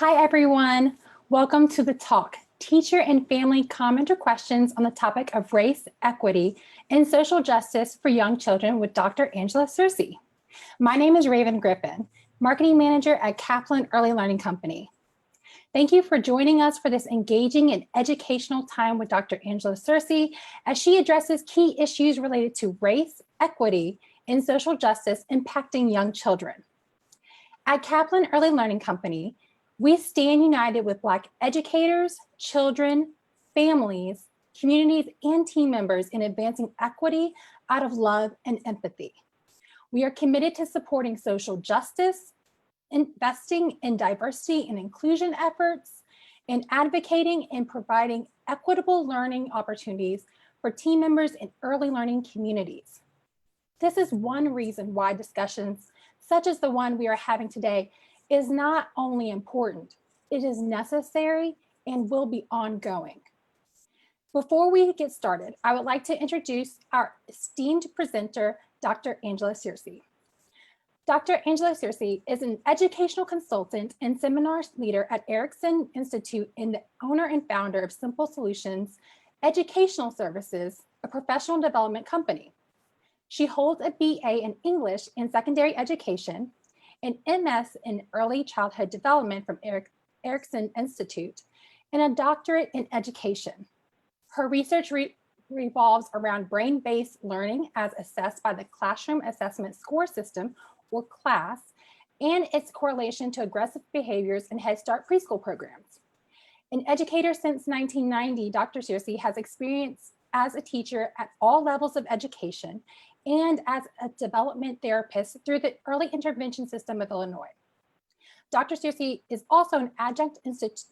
Hi, everyone. Welcome to The Talk, teacher and family comment or questions on the topic of race, equity, and social justice for young children with Dr. Angela Searcy. My name is Raven Griffin, marketing manager at Kaplan Early Learning Company. Thank you for joining us for this engaging and educational time with Dr. Angela Searcy as she addresses key issues related to race, equity, and social justice impacting young children. At Kaplan Early Learning Company, we stand united with Black educators, children, families, communities, and team members in advancing equity out of love and empathy. We are committed to supporting social justice, investing in diversity and inclusion efforts, and advocating and providing equitable learning opportunities for team members in early learning communities. This is one reason why discussions such as the one we are having today is not only important, it is necessary and will be ongoing. Before we get started, I would like to introduce our esteemed presenter, Dr. Angela Searcy. Dr. Angela Searcy is an educational consultant and seminar leader at Erickson Institute and the owner and founder of Simple Solutions Educational Services, a professional development company. She holds a BA in English and Secondary Education, an MS in Early Childhood Development from Erickson Institute, and a doctorate in education. Her research revolves around brain-based learning as assessed by the Classroom Assessment Score System, or CLASS, and its correlation to aggressive behaviors in Head Start preschool programs. An educator since 1990, Dr. Searcy has experience as a teacher at all levels of education and as a development therapist through the Early Intervention System of Illinois. Dr. Searcy is also an adjunct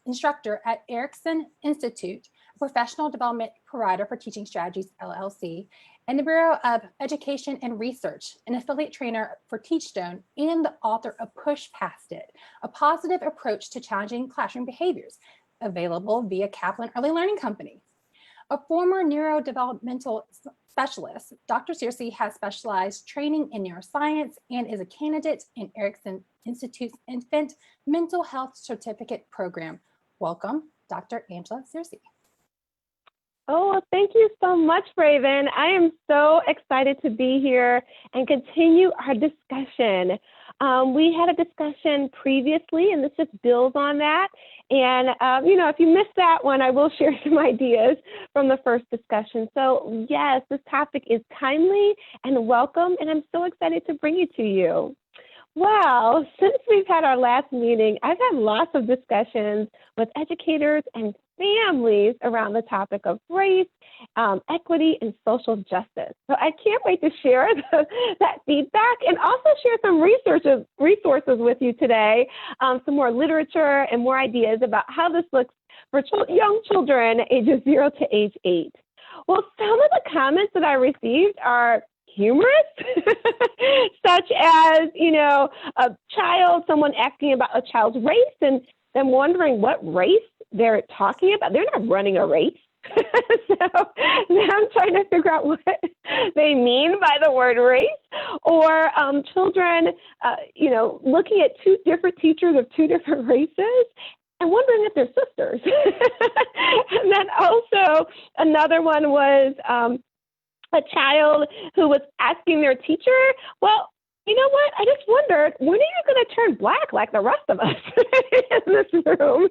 instructor at Erickson Institute, a professional development provider for Teaching Strategies, LLC, and the Bureau of Education and Research, an affiliate trainer for Teachstone, and the author of Push Past It, a positive approach to challenging classroom behaviors, available via Kaplan Early Learning Company. A former neurodevelopmental specialist, Dr. Searcy has specialized training in neuroscience and is a candidate in Erickson Institute's Infant Mental Health Certificate Program. Welcome, Dr. Angela Searcy. Oh, thank you so much, Raven. I am so excited to be here and continue our discussion. We had a discussion previously, and this just builds on that. And, if you missed that one, I will share some ideas from the first discussion. So, yes, this topic is timely and welcome, and I'm so excited to bring it to you. Well, since we've had our last meeting, I've had lots of discussions with educators and families around the topic of race, equity, and social justice. So I can't wait to share that feedback and also share some resources with you today, some more literature and more ideas about how this looks for young children ages 0 to age 8. Well, some of the comments that I received are humorous, such as, someone asking about a child's race and them wondering what race they're talking about. They're not running a race. So I'm trying to figure out what they mean by the word race. Or children, looking at two different teachers of two different races and wondering if they're sisters. And then also another one was a child who was asking their teacher, well, you know what? I just wondered, when are you going to turn Black like the rest of us in this room?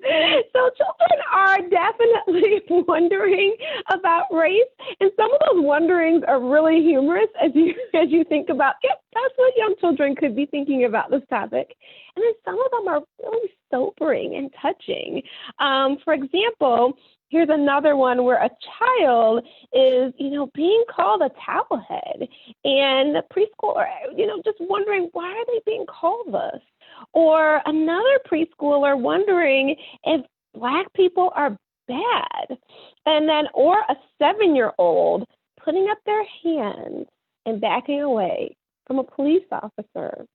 So children are definitely wondering about race, and some of those wonderings are really humorous as you think about, yep, that's what young children could be thinking about this topic. And then some of them are really sobering and touching. For example, here's another one where a child is, being called a towelhead, and the preschooler, just wondering, why are they being called this? Or another preschooler wondering if Black people are bad. And then, or a 7-year-old putting up their hands and backing away from a police officer.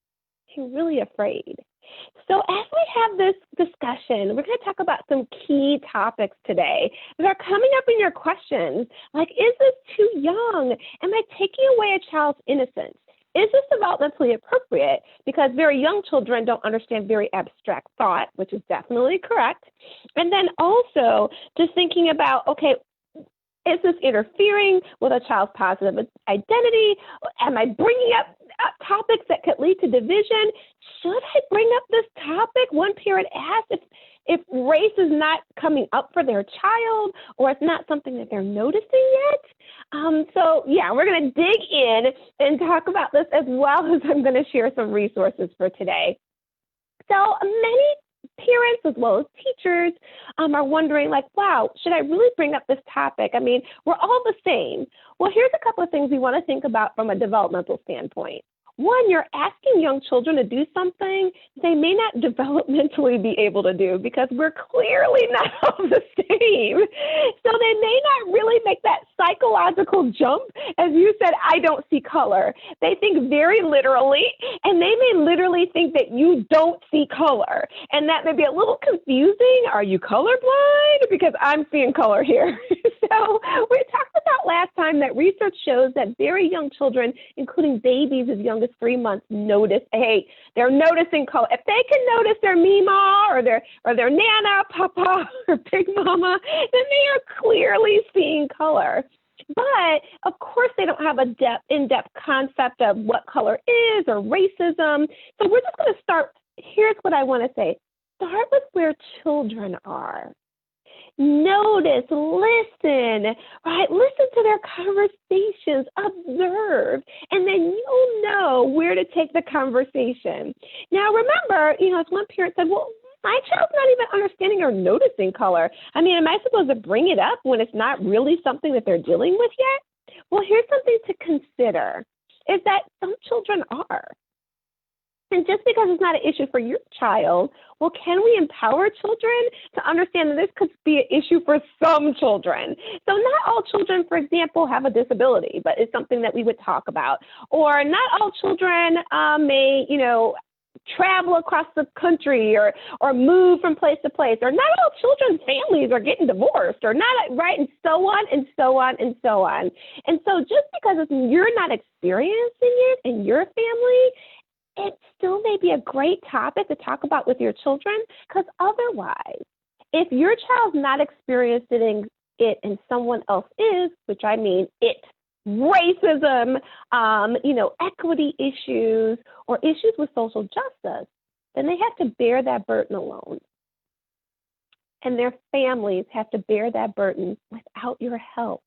He's really afraid. So as we have this discussion, we're going to talk about some key topics today that are coming up in your questions, like, is this too young? Am I taking away a child's innocence? is this developmentally appropriate? Because very young children don't understand very abstract thought, which is definitely correct. And then also just thinking about, okay, is this interfering with a child's positive identity? Am I bringing up topics that could lead to division? Should I bring up this topic? One parent asked if race is not coming up for their child or it's not something that they're noticing yet. So yeah, we're going to dig in and talk about this as well as I'm going to share some resources for today. So many parents as well as teachers are wondering like, wow, should I really bring up this topic? I mean, we're all the same. Well, here's a couple of things we want to think about from a developmental standpoint. One, you're asking young children to do something they may not developmentally be able to do because we're clearly not all the same. So they may not really make that psychological jump. As you said, I don't see color. They think very literally, and they may literally think that you don't see color. And that may be a little confusing. Are you colorblind? Because I'm seeing color here. So we talked about last time that research shows that very young children, including babies as young as 3 months, notice, hey, they're noticing color. If they can notice their Mima or their Nana, Papa, or Big Mama, then they are clearly seeing color. But of course, they don't have a in-depth concept of what color is or racism. So we're just going to start. Here's what I want to say. Start with where children are. Notice, listen, right? Listen to their conversations, observe, and then you'll know where to take the conversation. Now, remember, as one parent said, well, my child's not even understanding or noticing color. I mean, am I supposed to bring it up when it's not really something that they're dealing with yet? Well, here's something to consider, is that some children are. And just because it's not an issue for your child, well, can we empower children to understand that this could be an issue for some children? So not all children, for example, have a disability, but it's something that we would talk about. Or not all children may, travel across the country or move from place to place. Or not all children's families are getting divorced or not, right? And so on and so on and so on. And so just because you're not experiencing it in your family, it still may be a great topic to talk about with your children, because otherwise, if your child's not experiencing it and someone else is, which I mean it, racism, equity issues, or issues with social justice, then they have to bear that burden alone. And their families have to bear that burden without your help.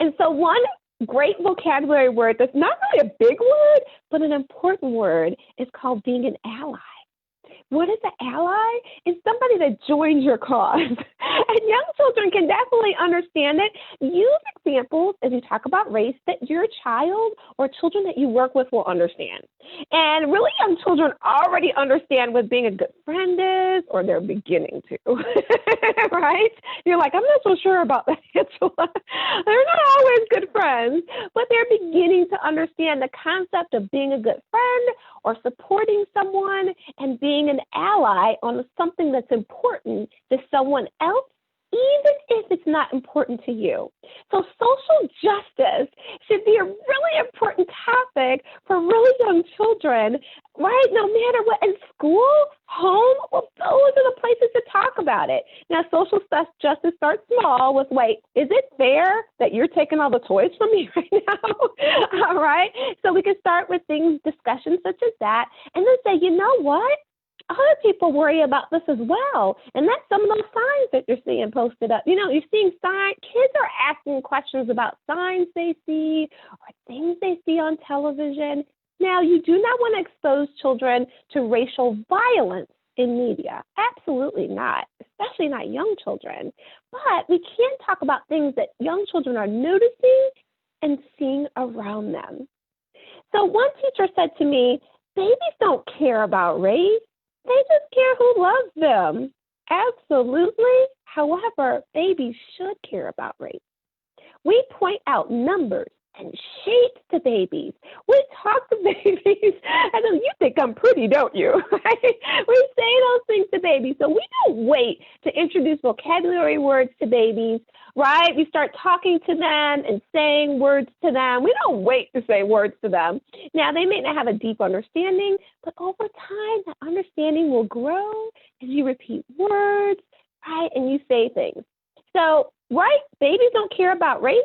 And so one great vocabulary word that's not really a big word, but an important word is called being an ally. What is an ally? It's somebody that joins your cause. And young children can definitely understand it. Use examples as you talk about race that your child or children that you work with will understand. And really young children already understand what being a good friend is, or they're beginning to, right? You're like, I'm not so sure about that, Angela. They're not always good friends, but they're beginning to understand the concept of being a good friend or supporting someone and being an ally on something that's important to someone else, even if it's not important to you. So social justice should be a really important topic for really young children, right? No matter what, in school, home, well, those are the places to talk about it. Now, social justice starts small with, wait, is it fair that you're taking all the toys from me right now? All right? So we can start with discussions such as that, and then say, you know what? Other people worry about this as well. And that's some of those signs that you're seeing posted up. You're seeing signs. Kids are asking questions about signs they see or things they see on television. Now, you do not want to expose children to racial violence in media. Absolutely not, especially not young children. But we can talk about things that young children are noticing and seeing around them. So one teacher said to me, babies don't care about race. They just care who loves them. Absolutely. However, babies should care about race. We point out numbers, and shapes to babies. We talk to babies, and then you think I'm pretty, don't you? Right? We say those things to babies. So we don't wait to introduce vocabulary words to babies, right? We start talking to them and saying words to them. We don't wait to say words to them. Now, they may not have a deep understanding, but over time, that understanding will grow as you repeat words, right? And you say things. So, right, babies don't care about race,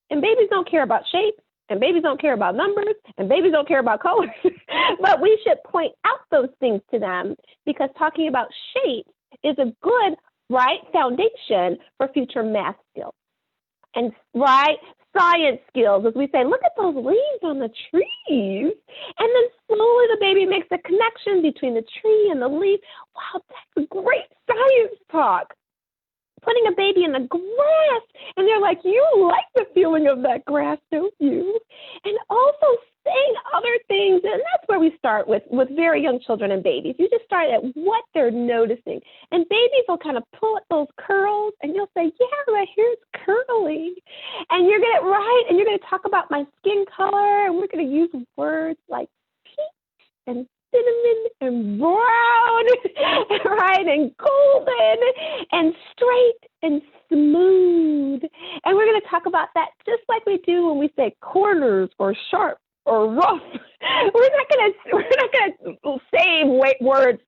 and babies don't care about shape, and babies don't care about numbers, and babies don't care about colors. But we should point out those things to them, because talking about shape is a good, right, foundation for future math skills. And, right, science skills, as we say, look at those leaves on the trees. And then slowly the baby makes a connection between the tree and the leaf. Wow, that's great science talk. Putting a baby in the grass, and they're like, you like the feeling of that grass, don't you? And also saying other things, and that's where we start with very young children and babies. You just start at what they're noticing. And babies will kind of pull at those curls, and you'll say, yeah, my hair's curly. And you're going to, right, and you're going to talk about my skin color, and we're going to use words like peach and cinnamon and brown, right, and golden and straight and smooth. And we're going to talk about that just like we do when we say corners or sharp or rough. We're not going to save words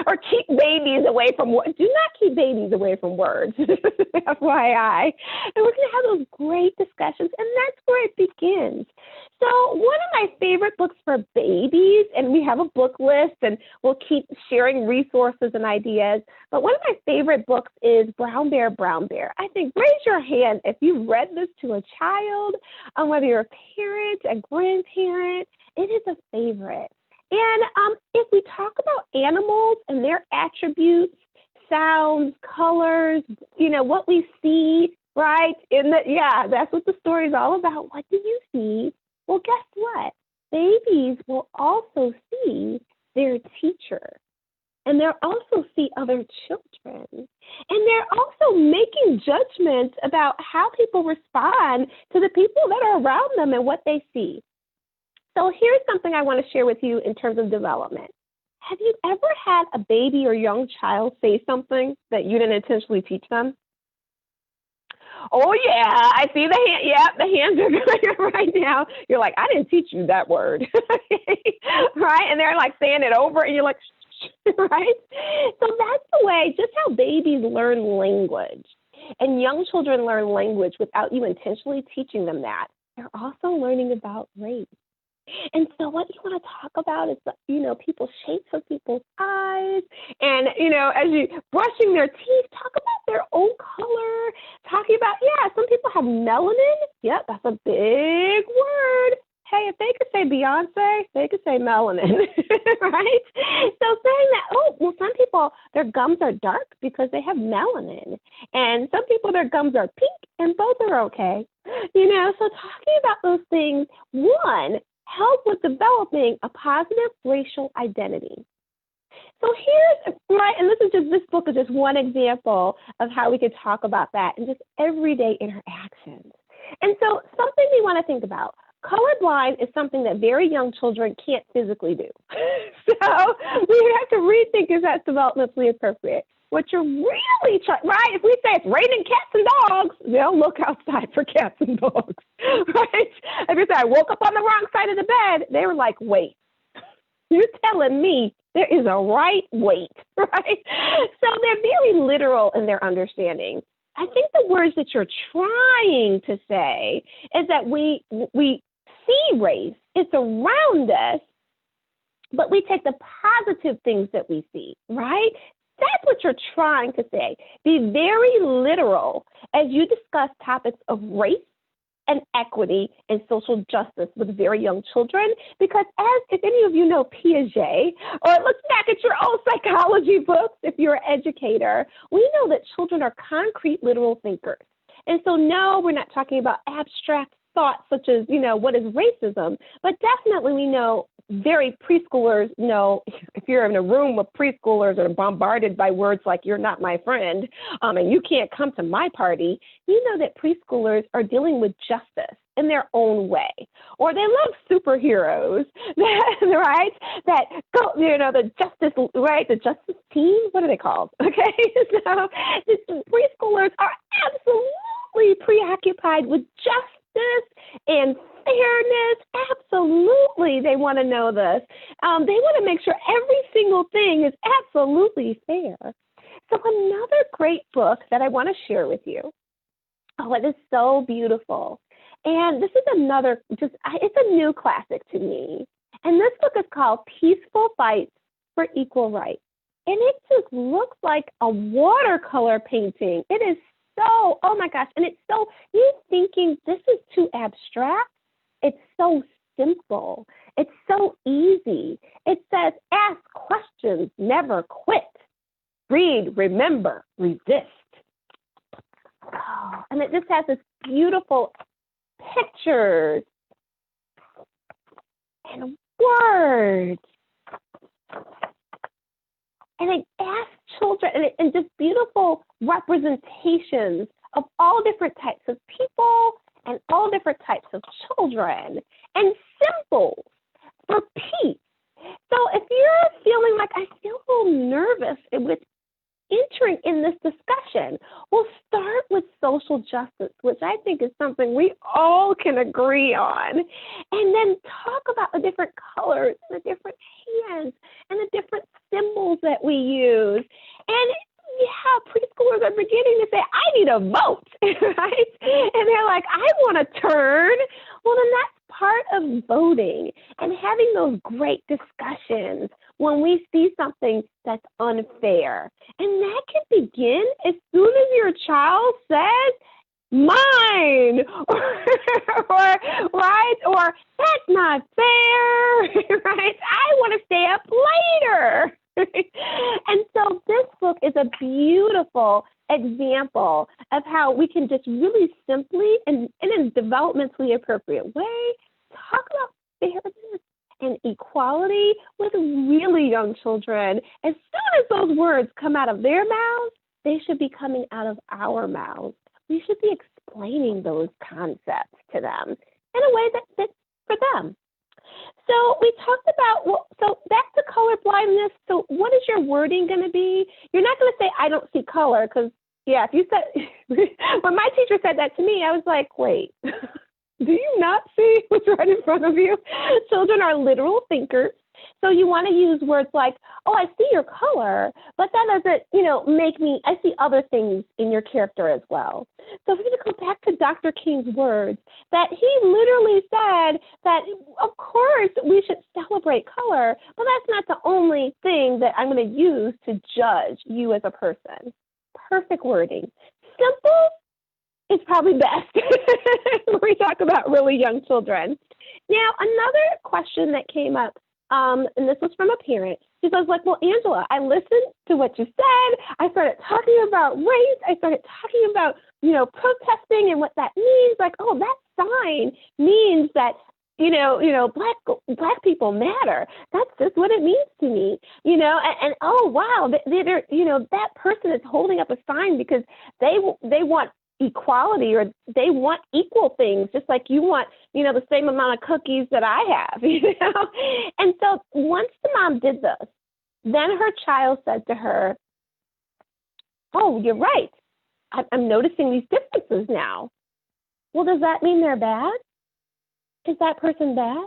or keep babies away from words. Do not keep babies away from words, FYI. And we're going to have those great discussions, and that's where it begins. So one of my favorite books for babies, and we have a book list, and we'll keep sharing resources and ideas, but one of my favorite books is Brown Bear, Brown Bear. I think, raise your hand if you've read this to a child, whether you're a parent, a grandparent. It is a favorite. And if we talk about animals and their attributes, sounds, colors, what we see, right? That's what the story is all about. What do you see? Well, guess what? Babies will also see their teacher. And they'll also see other children. And they're also making judgments about how people respond to the people that are around them and what they see. So here's something I want to share with you in terms of development. Have you ever had a baby or young child say something that you didn't intentionally teach them? Oh, yeah, I see the hand. Yeah, the hands are going right now. You're like, I didn't teach you that word, right? And they're like saying it over, and you're like, right? So that's the way, just how babies learn language. And young children learn language without you intentionally teaching them that. They're also learning about race. And so what you want to talk about is, people's shapes of people's eyes. And, as you brushing their teeth, talk about their own color. Talking about, some people have melanin. Yep, that's a big word. Hey, if they could say Beyonce, they could say melanin, right? So saying that, some people, their gums are dark because they have melanin. And some people, their gums are pink, and both are okay. So talking about those things, one, help with developing a positive racial identity. So and this book is just one example of how we could talk about that in just everyday interactions. And so something we want to think about, colorblind is something that very young children can't physically do. So we have to rethink if that's developmentally appropriate. What you're really trying, right? If we say it's raining cats and dogs, they'll look outside for cats and dogs, right? If you say I woke up on the wrong side of the bed, they were like, wait, you're telling me there is a right wait, right? So they're very literal in their understanding. I think the words that you're trying to say is that we see race, it's around us, but we take the positive things that we see, right? That's what you're trying to say. Be very literal as you discuss topics of race and equity and social justice with very young children, because if any of you know Piaget, or look back at your own psychology books, if you're an educator, we know that children are concrete, literal thinkers. And so no, we're not talking about abstract thoughts such as, what is racism, but definitely we know preschoolers know, if you're in a room of preschoolers that are bombarded by words like you're not my friend, and you can't come to my party, you know that preschoolers are dealing with justice. in their own way, or they love superheroes, right? That go, the justice, right? The justice team. What are they called? Okay, so the preschoolers are absolutely preoccupied with justice and fairness. Absolutely, they want to know this. They want to make sure every single thing is absolutely fair. So another great book that I want to share with you. Oh, it is so beautiful. And this is it's a new classic to me. And this book is called Peaceful Fights for Equal Rights. And it just looks like a watercolor painting. It is so, oh my gosh. And it's so, you're thinking this is too abstract. It's so simple. It's so easy. It says, ask questions, never quit. Read, remember, resist. Oh, and it just has this beautiful pictures and words. And it asks children, and just beautiful representations of all different types of people and all different types of children, and symbols for peace. So if you're feeling like, I feel a little nervous with entering in this discussion, we'll start with social justice, which I think is something we all can agree on, and then talk about the different colors, the different hands, and the different symbols that we use. And yeah, preschoolers are beginning to say, I need a vote, right? And they're like, I want to turn. Well, then that's part of voting and having those great discussions when we see something that's unfair. And that can begin as soon as your child says, mine, or right, or that's not fair, right? I want to stay up later. And so this book is a beautiful example of how we can just really simply and in a developmentally appropriate way talk about fairness and equality with really young children. As soon as those words come out of their mouths, they should be coming out of our mouths. We should be explaining those concepts to them in a way that fits for them. So we talked about, so back to color blindness. So what is your wording going to be? You're not going to say, I don't see color, because, yeah, if you said, when my teacher said that to me, I was like, wait, do you not see what's right in front of you? Children are literal thinkers. So you want to use words like, oh, I see your color, but that doesn't, make me, I see other things in your character as well. So we're going to go back to Dr. King's words, that he literally said that, of course, we should celebrate color, but that's not the only thing that I'm going to use to judge you as a person. Perfect wording. Simple is probably best when we talk about really young children. Now, another question that came up, and this was from a parent. She says, well, Angela, I listened to what you said. I started talking about race. I started talking about, protesting and what that means. Like, oh, that sign means that, black people matter. That's just what it means to me, and oh, wow, they're, that person is holding up a sign because they want equality, or they want equal things, just like you want, the same amount of cookies that I have, And so once the mom did this, then her child said to her, oh, you're right. I'm noticing these differences now. Well, does that mean they're bad? Is that person bad?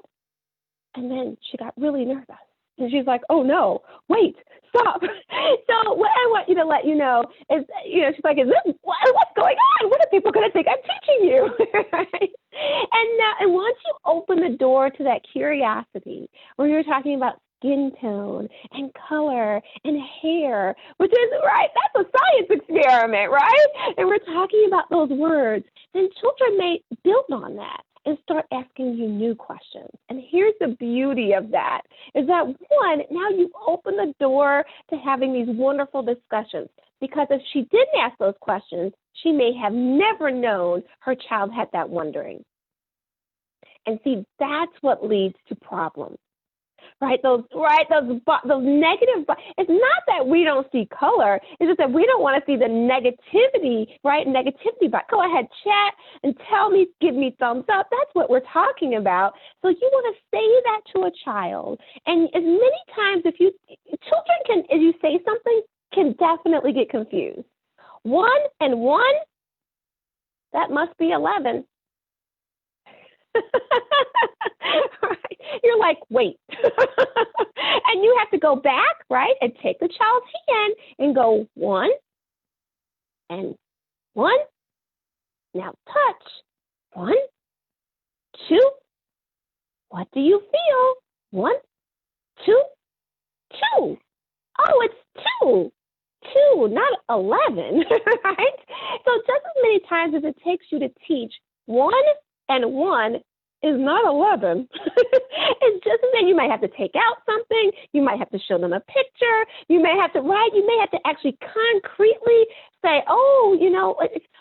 And then she got really nervous. And she's like, oh, no, wait, stop. So what I want you to let you know is, she's like, what's going on? What are people going to think I'm teaching you? And once you open the door to that curiosity, where you're talking about skin tone and color and hair, which is, right, that's a science experiment, right? And we're talking about those words, then children may build on that and start asking you new questions. And here's the beauty of that, is that, one, now you've opened the door to having these wonderful discussions, because if she didn't ask those questions, she may have never known her child had that wondering. And see, that's what leads to problems. right? Those negative. It's not that we don't see color. It's just that we don't want to see the negativity, right? Negativity. But go ahead, chat and tell me, give me thumbs up. That's what we're talking about. So you want to say that to a child, and as many times children can, as you say something, can definitely get confused. 1 and 1, that must be 11. Right? You're like, wait. And you have to go back, right, and take the child's hand and go 1 and 1. Now touch. 1, 2. What do you feel? 1, 2, 2. Oh, it's 2. 2, not 11, right? So just as many times as it takes you to teach 1 and 1 is not 11. It's just as you might have to take out something. You might have to show them a picture. You may have to, right? You may have to actually concretely say, oh,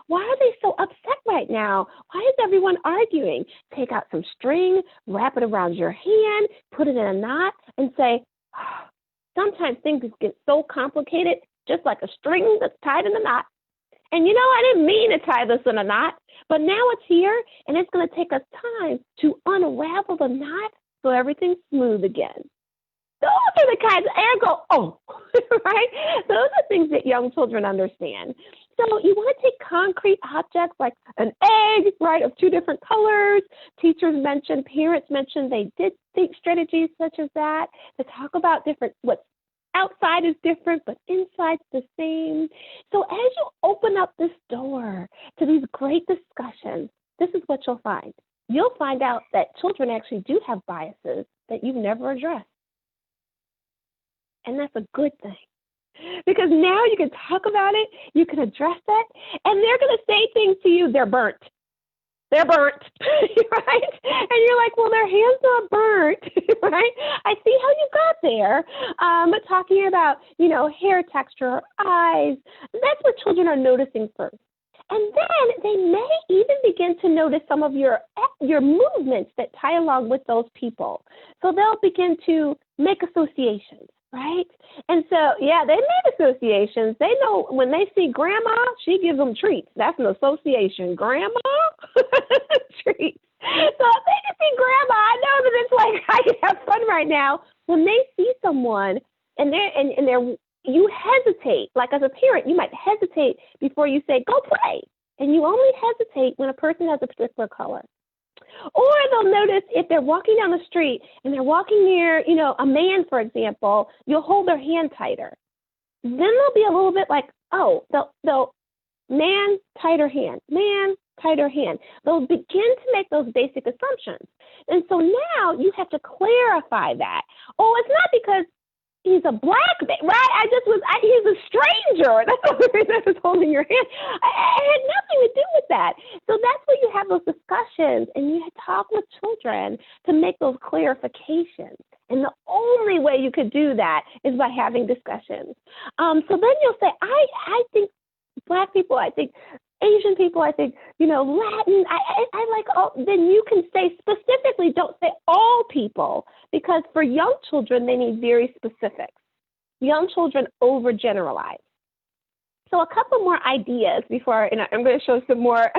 why are they so upset right now? Why is everyone arguing? Take out some string, wrap it around your hand, put it in a knot, and say, oh, sometimes things get so complicated, just like a string that's tied in a knot. And I didn't mean to tie this in a knot, but now it's here, and it's going to take us time to unravel the knot so everything's smooth again. Those are the kinds of, and go, oh, right? Those are things that young children understand. So you want to take concrete objects like an egg, right, of 2 different colors. Teachers mentioned, parents mentioned they did think strategies such as that to talk about what's outside is different, but inside's the same. So as you open up this door to these great discussions, this is what you'll find. You'll find out that children actually do have biases that you've never addressed. And that's a good thing. Because now you can talk about it, you can address it, and they're going to say things to you, they're burnt. They're burnt, right? And you're like, well, their hand's not burnt, right? I see how you got there. But talking about, hair texture or eyes, that's what children are noticing first. And then they may even begin to notice some of your movements that tie along with those people. So they'll begin to make associations, right? And so, yeah, they made associations. They know when they see grandma, she gives them treats. That's an association. Grandma? Treats. So if they can see grandma, I know that it's like, I can have fun right now. When they see someone and you hesitate, like as a parent, you might hesitate before you say, go play. And you only hesitate when a person has a particular color. Or they'll notice if they're walking down the street and they're walking near, a man, for example, you'll hold their hand tighter. Then they'll be a little bit like, oh, they'll man, tighter hand, man, tighter hand. They'll begin to make those basic assumptions. And so now you have to clarify that. Oh, it's not because he's a black man, right? He's a stranger. That's the only reason I was holding your hand. I had nothing to do with that. So that's where you have those discussions and you talk with children to make those clarifications. And the only way you could do that is by having discussions. So then you'll say, I think black people, I think Asian people, I think, Latin, I like all, then you can say specifically, don't say all people, because for young children, they need very specifics. Young children overgeneralize. So a couple more ideas before, and I'm going to show some more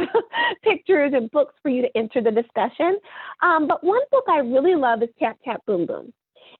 pictures and books for you to enter the discussion. But one book I really love is Tap, Tap, Boom, Boom.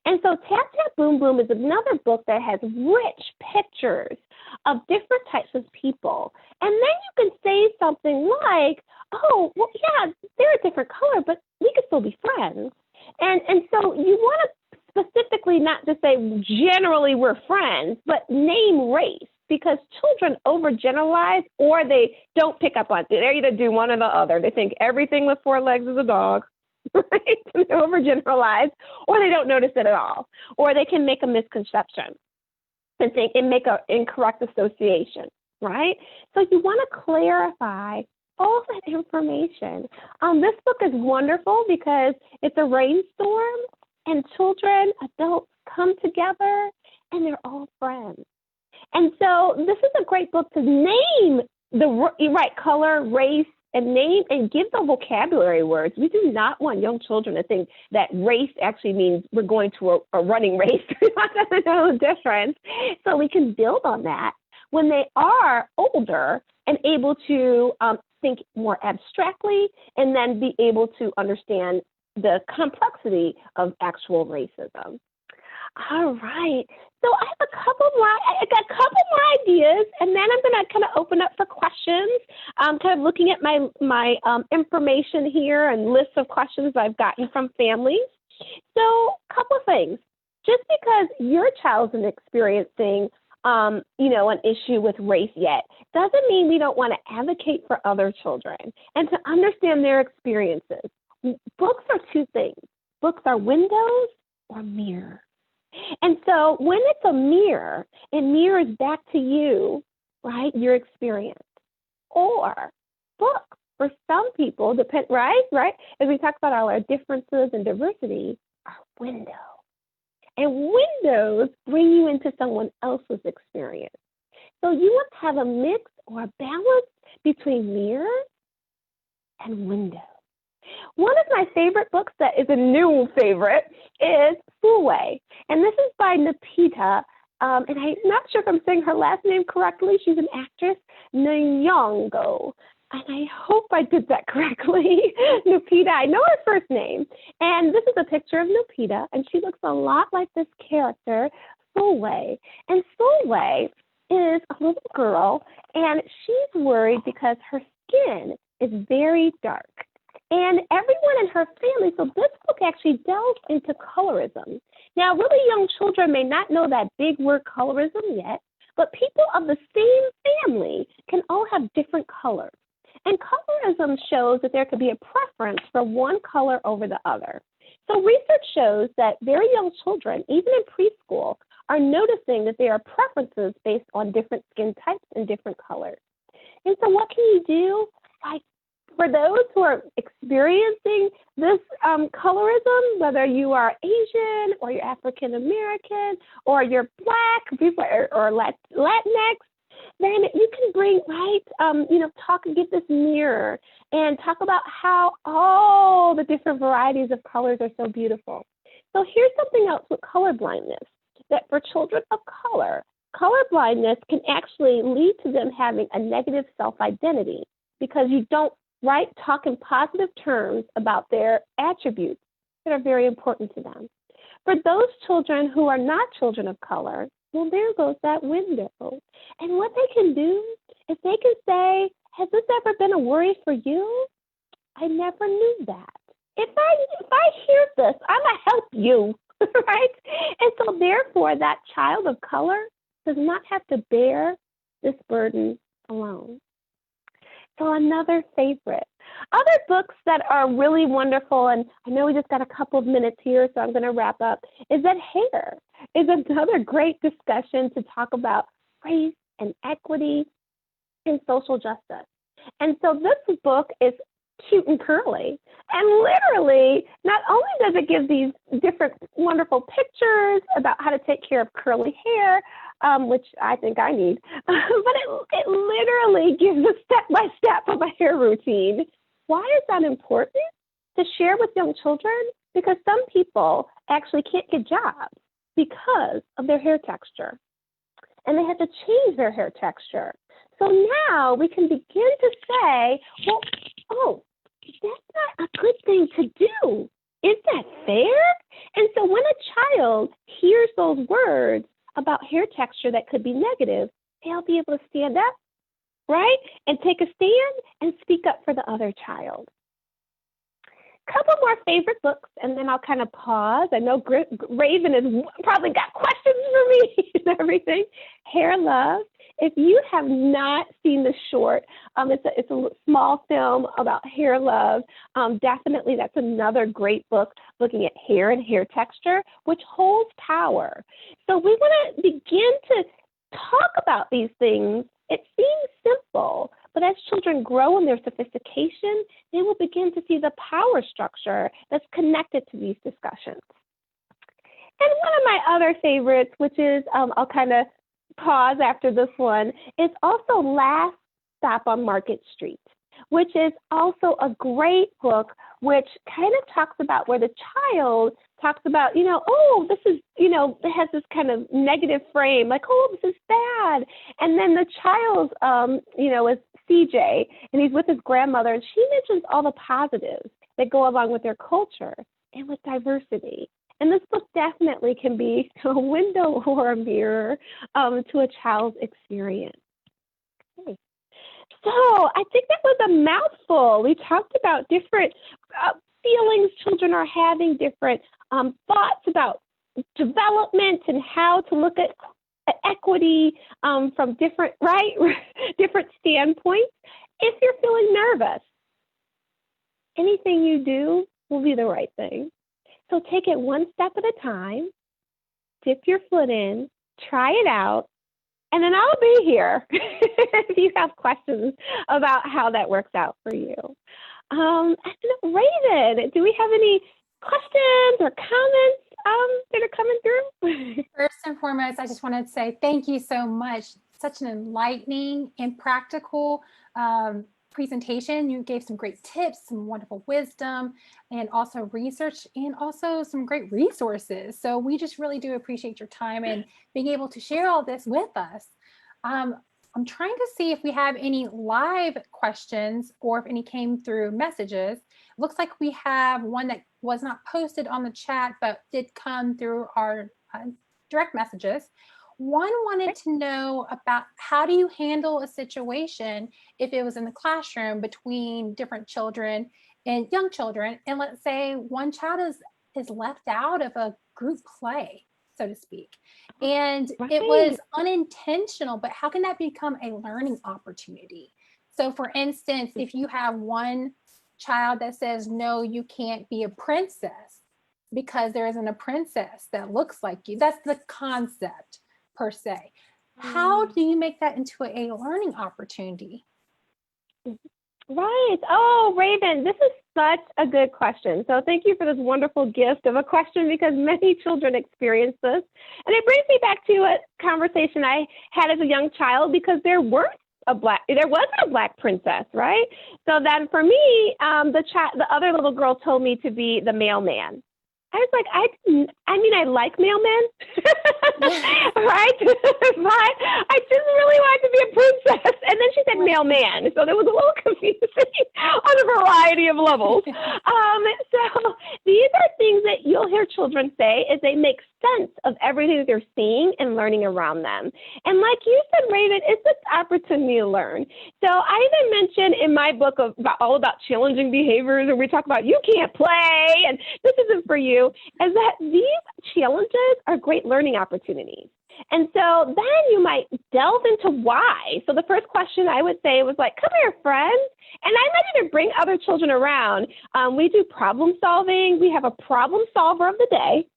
And so Tap, Tap, Boom, Boom is another book that has rich pictures of different types of people. And then you can say something like, oh, well, yeah, they're a different color, but we could still be friends. And so you want to specifically not just say generally we're friends, but name race, because children overgeneralize or they don't pick up on it. They either do one or the other. They think everything with 4 legs is a dog. Right? They overgeneralize, or they don't notice it at all, or they can make a misconception and think and make an incorrect association, right? So you want to clarify all that information. This book is wonderful because it's a rainstorm, and children, adults come together, and they're all friends. And so this is a great book to name the right color, race, and name and give the vocabulary words. We do not want young children to think that race actually means we're going to a running race. We want them to know the difference. So we can build on that when they are older and able to think more abstractly and then be able to understand the complexity of actual racism. All right. So I got a couple more ideas, and then I'm going to kind of open up for questions. I'm kind of looking at my information here and lists of questions I've gotten from families. So a couple of things. Just because your child isn't experiencing an issue with race yet, doesn't mean we don't want to advocate for other children and to understand their experiences. Books are two things. Books are windows or mirrors. And so when it's a mirror, it mirrors back to you, right, your experience. Or books, for some people, right? As we talk about all our differences and diversity, are windows. And windows bring you into someone else's experience. So you want to have a mix or a balance between mirrors and windows. One of my favorite books that is a new favorite is Foolway. And this is by Nupita. And I'm not sure if I'm saying her last name correctly. She's an actress, Nyong'o. And I hope I did that correctly. Nupita, I know her first name. And this is a picture of Nupita, and she looks a lot like this character, Foolway. And Foolway is a little girl, and she's worried because her skin is very dark. And everyone in her family, so this book actually delves into colorism. Now, really young children may not know that big word colorism yet, but people of the same family can all have different colors. And colorism shows that there could be a preference for one color over the other. So research shows that very young children, even in preschool, are noticing that there are preferences based on different skin types and different colors. And so what can you do? Like, for those who are experiencing this colorism, whether you are Asian or you're African American or you're Black people or Latinx, then you can bring, talk and get this mirror and talk about how all the different varieties of colors are so beautiful. So here's something else with color blindness, that for children of color blindness can actually lead to them having a negative self-identity because you don't talk in positive terms about their attributes that are very important to them. For those children who are not children of color, well, there goes that window. And what they can do is they can say, has this ever been a worry for you? I never knew that. If I hear this, I'm going to help you, right? And so therefore, that child of color does not have to bear this burden alone. So another favorite. Other books that are really wonderful, and I know we just got a couple of minutes here, so I'm going to wrap up, is that Hair is another great discussion to talk about race and equity and social justice. And so this book is cute and curly. And literally, not only does it give these different wonderful pictures about how to take care of curly hair, which I think I need, but it literally gives a step-by-step of a hair routine. Why is that important to share with young children? Because some people actually can't get jobs because of their hair texture. And they have to change their hair texture. So now we can begin to say, well, that's not a good thing to do. Is that fair? And so when a child hears those words about hair texture that could be negative, they'll be able to stand up, right? And take a stand and speak up for the other child. Couple more favorite books, and then I'll kind of pause. I know Raven has probably got questions for me and everything. Hair Love. If you have not seen the short, it's a small film about hair love. Definitely, that's another great book looking at hair and hair texture, which holds power. So we want to begin to talk about these things. It seems simple, but as children grow in their sophistication, they will begin to see the power structure that's connected to these discussions. And one of my other favorites, which is, I'll kind of pause after this one, is also Last Stop on Market Street. which is also a great book, which kind of talks about where the child talks about, oh, this is, it has this kind of negative frame, like, oh, this is bad. And then the child, is CJ, and he's with his grandmother, and she mentions all the positives that go along with their culture and with diversity. And this book definitely can be a window or a mirror to a child's experience. Okay. So I think that was a mouthful. We talked about different feelings children are having, different thoughts about development and how to look at equity from different, different standpoints. If you're feeling nervous, anything you do will be the right thing. So take it one step at a time, dip your foot in, try it out, and then I'll be here if you have questions about how that works out for you. Raven, do we have any questions or comments that are coming through? First and foremost, I just wanted to say thank you so much. Such an enlightening and practical presentation. You gave some great tips, some wonderful wisdom, and also research, and also some great resources. So we just really do appreciate your time and being able to share all this with us. I'm trying to see if we have any live questions or if any came through messages. Looks like we have one that was not posted on the chat, but did come through our direct messages. One wanted to know about how do you handle a situation if it was in the classroom between different children and young children, and let's say one child is left out of a group play, so to speak, and it was unintentional, but how can that become a learning opportunity? So for instance, if you have one child that says, no, you can't be a princess because there isn't a princess that looks like you, that's the concept per se. How do you make that into a learning opportunity? Right. Oh, Raven, this is such a good question. So thank you for this wonderful gift of a question, because many children experience this. And it brings me back to a conversation I had as a young child, because there wasn't a black princess, right? So then for me, the other little girl told me to be the mailman. I was like, I like mailmen, right? But I just really wanted to be a princess. And then she said mailman. So there was a little confusing on a variety of levels. So these are things that you'll hear children say as they make sense of everything that they're seeing and learning around them. And like you said, Raven, it's an opportunity to learn. So I even mentioned in my book all about challenging behaviors, and we talk about you can't play and this isn't for you, is that these challenges are great learning opportunities. And so then you might delve into why. So the first question I would say was like, come here, friends. And I might even bring other children around. We do problem solving. We have a problem solver of the day.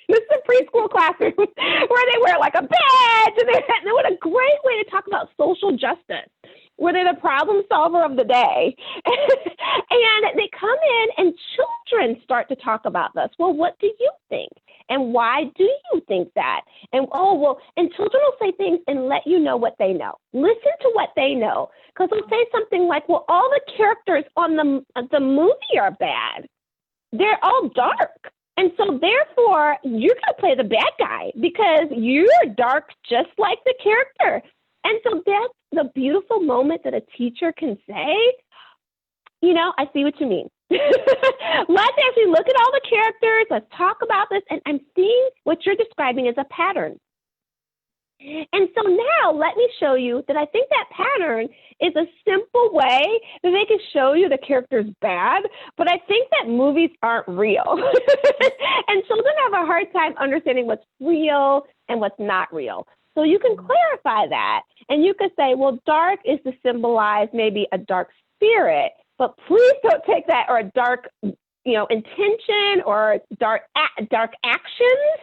This is a preschool classroom where they wear like a badge. And what a great way to talk about social justice, where they're the problem solver of the day. And they come in and children start to talk about this. Well, what do you think? And why do you think that? And and children will say things and let you know what they know. Listen to what they know. Because they'll say something like, well, all the characters on the movie are bad. They're all dark. And so therefore, you're going to play the bad guy because you're dark just like the character. And so that's the beautiful moment that a teacher can say, I see what you mean. Let's actually look at all the characters. Let's talk about this. And I'm seeing what you're describing as a pattern. And so now let me show you that I think that pattern is a simple way that they can show you the character's bad, but I think that movies aren't real. And children have a hard time understanding what's real and what's not real. So you can clarify that, and you could say, well, dark is to symbolize maybe a dark spirit, but please don't take that or a dark intention or dark actions,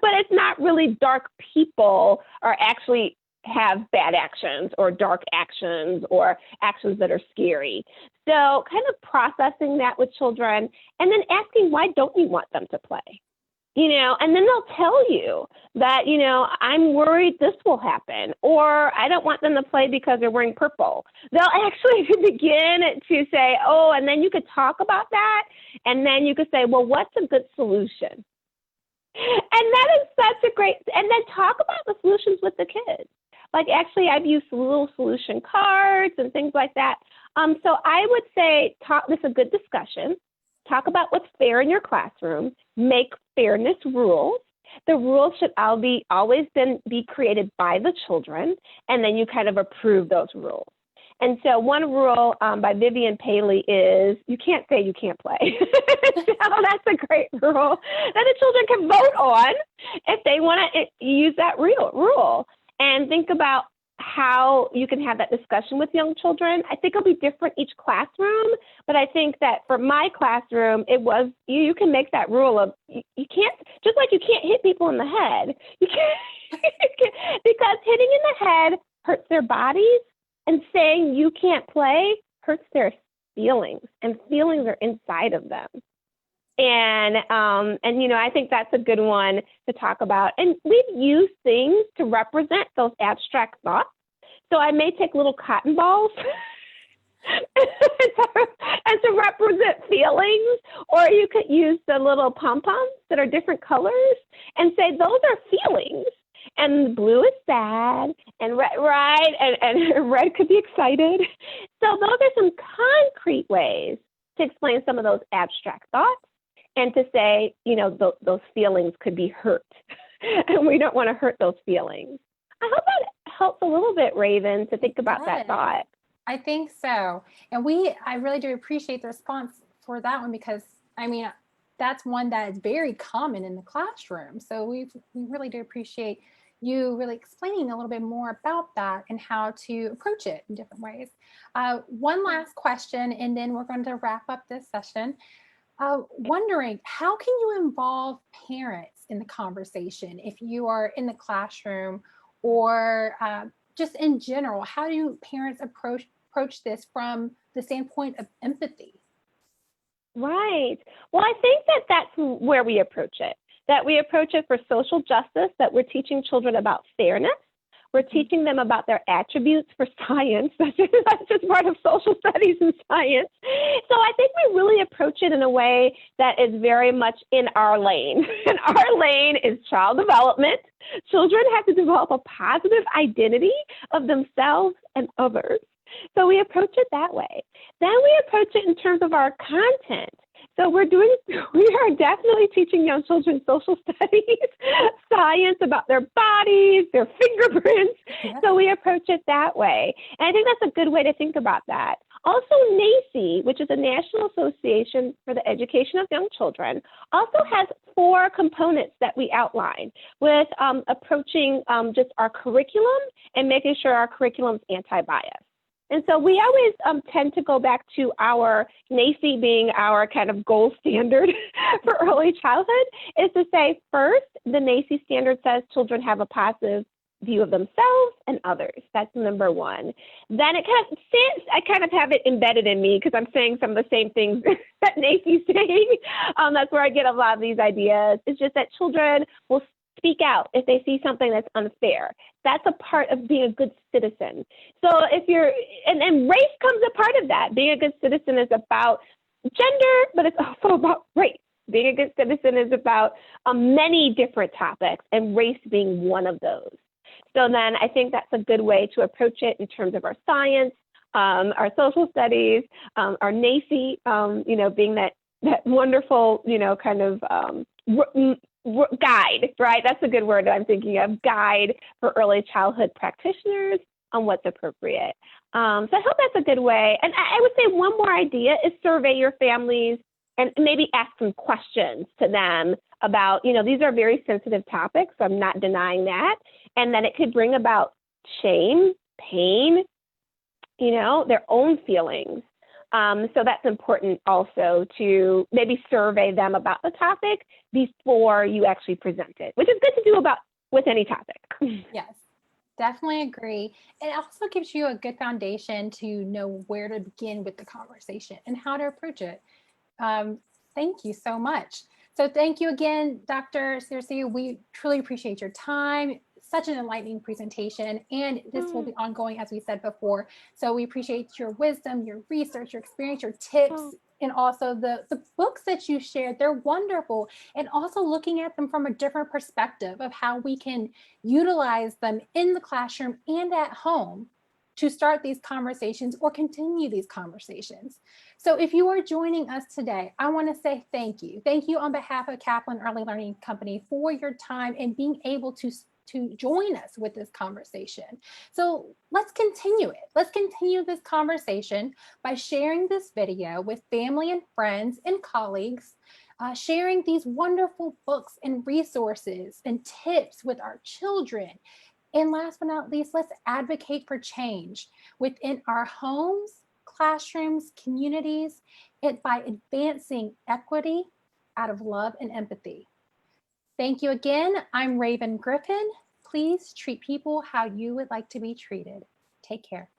but it's not really dark people or actually have bad actions or dark actions or actions that are scary. So kind of processing that with children and then asking, why don't you want them to play? And then they'll tell you that, I'm worried this will happen, or I don't want them to play because they're wearing purple. They'll actually begin to say, oh, and then you could talk about that. And then you could say, well, what's a good solution? And that is such a great, and then talk about the solutions with the kids. Like, actually, I've used little solution cards and things like that. So I would say, this is a good discussion. Talk about what's fair in your classroom. Make fairness rules. The rules should always be created by the children, and then you kind of approve those rules. And so one rule by Vivian Paley is you can't say you can't play. So that's a great rule that the children can vote on if they want to use that rule. And think about how you can have that discussion with young children. I think it'll be different each classroom, but I think that for my classroom, it was, you can make that rule of, you can't, just like you can't hit people in the head, you can't, because hitting in the head hurts their bodies, and saying you can't play hurts their feelings, and feelings are inside of them. And I think that's a good one to talk about. And we've used things to represent those abstract thoughts. So I may take little cotton balls and to represent feelings, or you could use the little pom-poms that are different colors and say those are feelings. And blue is sad, and red, right, and red could be excited. So those are some concrete ways to explain some of those abstract thoughts, and to say, those feelings could be hurt, and we don't want to hurt those feelings. I hope that helps a little bit, Raven, to think about that thought. I think so. And I really do appreciate the response for that one, because, that's one that is very common in the classroom. So we really do appreciate you really explaining a little bit more about that and how to approach it in different ways. One last question, and then we're going to wrap up this session. Wondering, how can you involve parents in the conversation if you are in the classroom, or just in general? How do parents approach this from the standpoint of empathy? Right. Well, I think that that's where we approach it, that we approach it for social justice, that we're teaching children about fairness. We're teaching them about their attributes for science. That's just part of social studies and science. So I think we really approach it in a way that is very much in our lane. And our lane is child development. Children have to develop a positive identity of themselves and others. So we approach it that way. Then we approach it in terms of our content. So we are definitely teaching young children social studies, science about their bodies, their fingerprints. Yeah. So we approach it that way. And I think that's a good way to think about that. Also, NACE, which is the National Association for the Education of Young Children, also has 4 components that we outline with approaching just our curriculum and making sure our curriculum is anti-bias. And so we always tend to go back to our NACE being our kind of gold standard for early childhood, is to say, first, the NACE standard says children have a positive view of themselves and others. That's number 1. Then I kind of have it embedded in me because I'm saying some of the same things that NACE is saying. That's where I get a lot of these ideas. It's just that children will speak out if they see something that's unfair. That's a part of being a good citizen. So and race comes a part of that. Being a good citizen is about gender, but it's also about race. Being a good citizen is about many different topics, and race being one of those. So then I think that's a good way to approach it in terms of our science, our social studies, our NACE, being that wonderful, kind of guide, right? That's a good word that I'm thinking of, guide for early childhood practitioners on what's appropriate. So I hope that's a good way. And I would say one more idea is survey your families and maybe ask some questions to them about, these are very sensitive topics, so I'm not denying that. And then it could bring about shame, pain, their own feelings. So that's important also to maybe survey them about the topic before you actually present it, which is good to do with any topic. Yes, definitely agree. It also gives you a good foundation to know where to begin with the conversation and how to approach it. Thank you so much. So thank you again, Dr. Circe. We truly appreciate your time. Such an enlightening presentation, and this will be ongoing, as we said before. So we appreciate your wisdom, your research, your experience, your tips, and also the books that you shared. They're wonderful, and also looking at them from a different perspective of how we can utilize them in the classroom and at home to start these conversations or continue these conversations. So if you are joining us today, I want to say thank you. Thank you on behalf of Kaplan Early Learning Company for your time and being able to join us with this conversation. So let's continue it. Let's continue this conversation by sharing this video with family and friends and colleagues, sharing these wonderful books and resources and tips with our children. And last but not least, let's advocate for change within our homes, classrooms, communities, and by advancing equity out of love and empathy. Thank you again. I'm Raven Griffin. Please treat people how you would like to be treated. Take care.